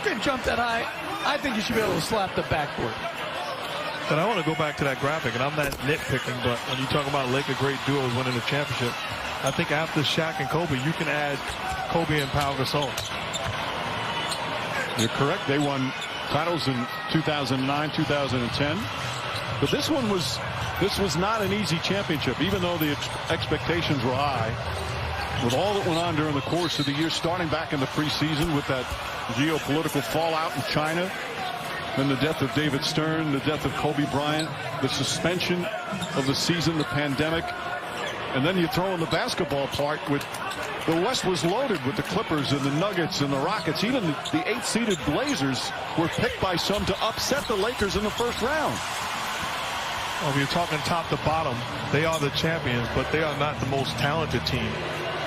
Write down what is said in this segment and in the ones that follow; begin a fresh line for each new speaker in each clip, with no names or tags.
you can jump that high, I think you should be able to slap the backboard.
But I want to go back to that graphic, and I'm not nitpicking, but when you talk about Laker great duos winning the championship, I think after Shaq and Kobe, you can add Kobe and Pau Gasol.
You're correct. They won titles in 2009, 2010. But this was not an easy championship, even though the expectations were high. With all that went on during the course of the year, starting back in the preseason with that geopolitical fallout in China, then the death of David Stern, the death of Kobe Bryant, the suspension of the season, the pandemic, and then you throw in the basketball part with the West was loaded with the Clippers and the Nuggets and the Rockets. Even the 8-seeded Blazers were picked by some to upset the Lakers in the first round.
Well, if you're talking top to bottom, they are the champions, but they are not the most talented team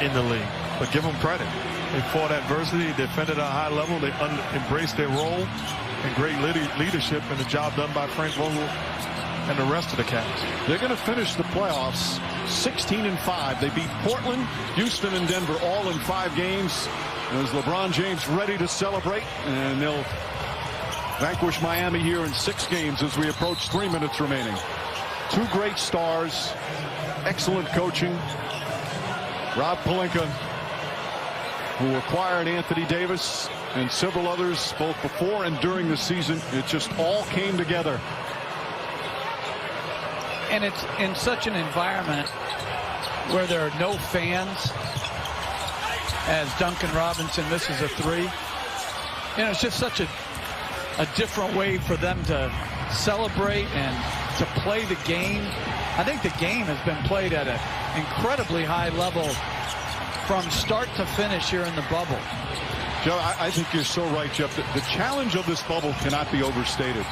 in the league. But give them credit. They fought adversity, defended at a high level, they embraced their role, and great leadership and the job done by Frank Vogel and the rest of the Cavs.
They're going to finish the playoffs 16-5. They beat Portland, Houston, and Denver all in 5 games. As LeBron James ready to celebrate, and they'll vanquish Miami here in 6 games as we approach 3 minutes remaining. 2 great stars, excellent coaching. Rob Pelinka, who acquired Anthony Davis and several others both before and during the season. It just all came together.
And it's in such an environment where there are no fans, as Duncan Robinson misses a 3. You know, it's just such a different way for them to celebrate and to play the game. I think the game has been played at an incredibly high level from start to finish here in the bubble.
Joe, I think you're so right, Jeff. The challenge of this bubble cannot be overstated.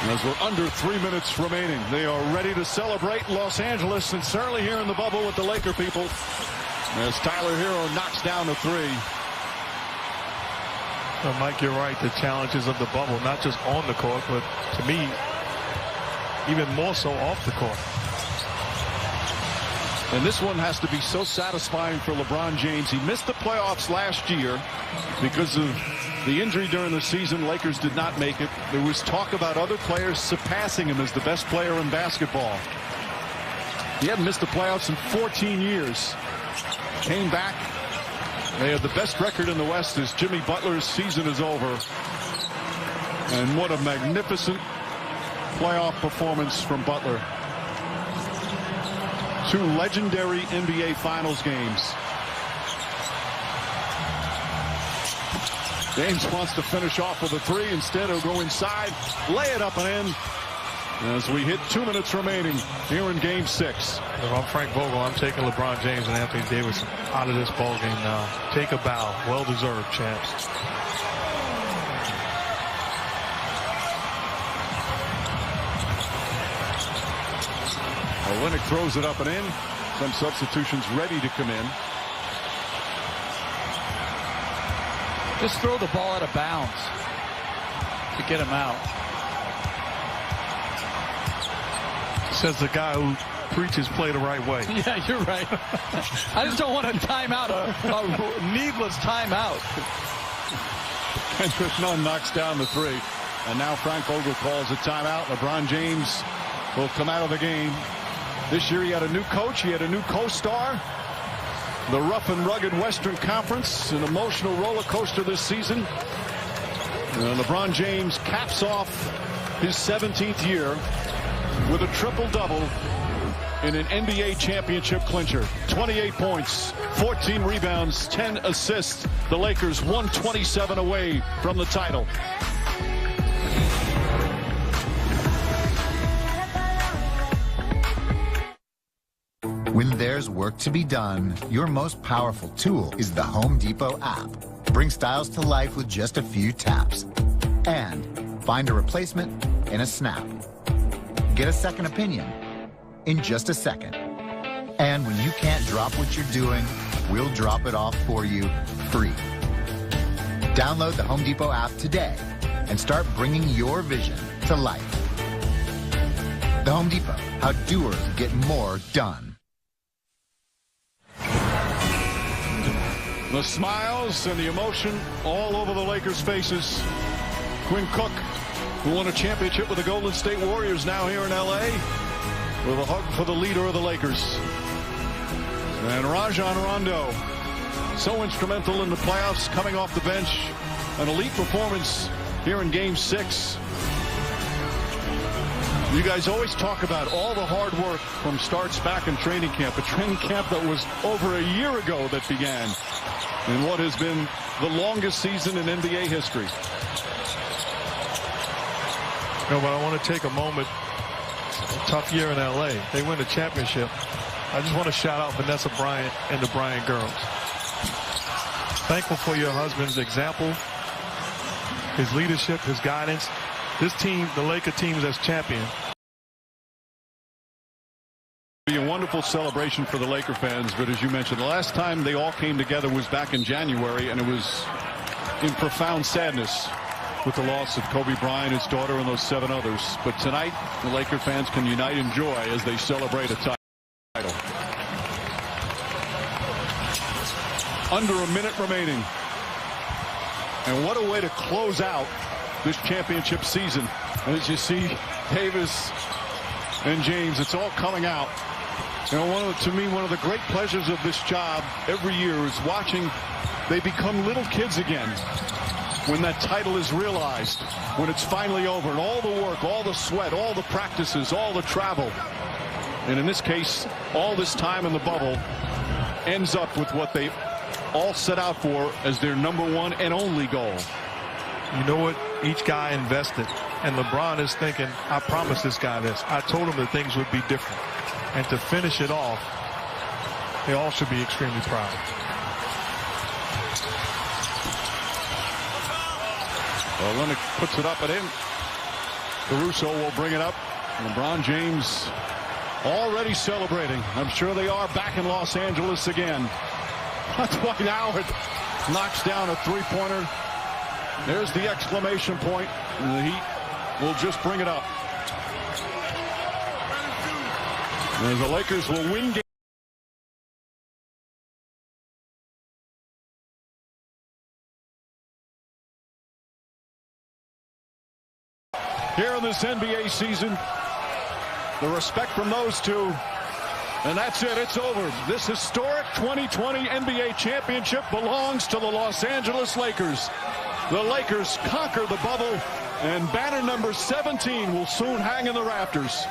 As we're under 3 minutes remaining, they are ready to celebrate in Los Angeles and certainly here in the bubble with the Laker people. As Tyler Hero knocks down a 3.
Well, Mike, you're right. The challenges of the bubble, not just on the court, but to me, even more so off the court.
And this one has to be so satisfying for LeBron James. He missed the playoffs last year because of the injury during the season. Lakers did not make it. There was talk about other players surpassing him as the best player in basketball. He hadn't missed the playoffs in 14 years. Came back. They have the best record in the West as Jimmy Butler's season is over. And what a magnificent playoff performance from Butler. 2 legendary NBA Finals games. James wants to finish off with a 3. Instead, he'll go inside, lay it up and in. As we hit 2 minutes remaining here in Game 6.
If I'm Frank Vogel, I'm taking LeBron James and Anthony Davis out of this ball game now. Take a bow. Well-deserved, champs.
Olynyk throws it up and in. Some substitutions ready to come in.
Just throw the ball out of bounds to get him out.
Says the guy who preaches play the right way.
Yeah, you're right. I just don't want a timeout, a needless timeout.
Kendrick Nunn knocks down the 3. And now Frank Vogel calls a timeout. LeBron James will come out of the game. This year he had a new coach. He had a new co-star. The rough and rugged Western Conference, an emotional roller coaster this season. LeBron James caps off his 17th year with a triple-double in an NBA championship clincher. 28 points, 14 rebounds, 10 assists. The Lakers 127 away from the title.
When there's work to be done, your most powerful tool is the Home Depot app. Bring styles to life with just a few taps. And find a replacement in a snap. Get a second opinion in just a second. And when you can't drop what you're doing, we'll drop it off for you free. Download the Home Depot app today and start bringing your vision to life. The Home Depot, how doers get more done.
The smiles and the emotion all over the Lakers' faces. Quinn Cook, who won a championship with the Golden State Warriors, now here in LA, with a hug for the leader of the Lakers. And Rajon Rondo, so instrumental in the playoffs, coming off the bench. An elite performance here in Game 6. You guys always talk about all the hard work from starts back in training camp. A training camp that was over a year ago that began in what has been the longest season in NBA history.
No, but I want to take a moment. A tough year in LA. They win the championship. I just want to shout out Vanessa Bryant and the Bryant girls. Thankful for your husband's example, his leadership, his guidance. This team, the Laker team, is as champion.
Be a wonderful celebration for the Laker fans, but as you mentioned, the last time they all came together was back in January, and it was in profound sadness with the loss of Kobe Bryant, his daughter, and those 7 others. But tonight, the Laker fans can unite in joy as they celebrate a title. Under a minute remaining. And what a way to close out this championship season. As you see Davis and James, it's all coming out. You know, to me, one of the great pleasures of this job every year is watching they become little kids again when that title is realized, when it's finally over, and all the work, all the sweat, all the practices, all the travel, and in this case, all this time in the bubble ends up with what they all set out for as their #1 and only goal.
You know what? Each guy invested, and LeBron is thinking, I promised this guy this. I told him that things would be different. And to finish it off, they all should be extremely proud.
Well, Leonard puts it up and in. Caruso will bring it up. LeBron James already celebrating. I'm sure they are back in Los Angeles again. Dwight Howard knocks down a three-pointer. There's the exclamation point. And the Heat will just bring it up. As the Lakers will win game. Here in this NBA season, the respect from those two. And that's it. It's over. This historic 2020 NBA championship belongs to the Los Angeles Lakers. The Lakers conquer the bubble, and banner number 17 will soon hang in the rafters.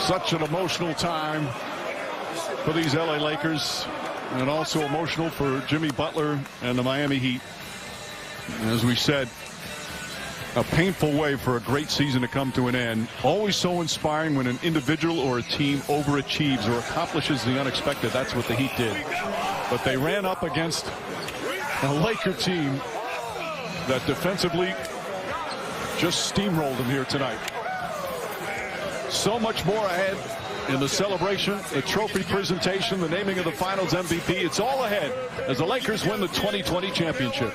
Such an emotional time for these LA Lakers, and also emotional for Jimmy Butler and the Miami Heat. As we said, a painful way for a great season to come to an end. Always so inspiring when an individual or a team overachieves or accomplishes the unexpected. That's what the Heat did. But they ran up against a Laker team that defensively just steamrolled them here tonight. So much more ahead in the celebration, the trophy presentation, the naming of the Finals MVP. It's all ahead as the Lakers win the 2020 championship.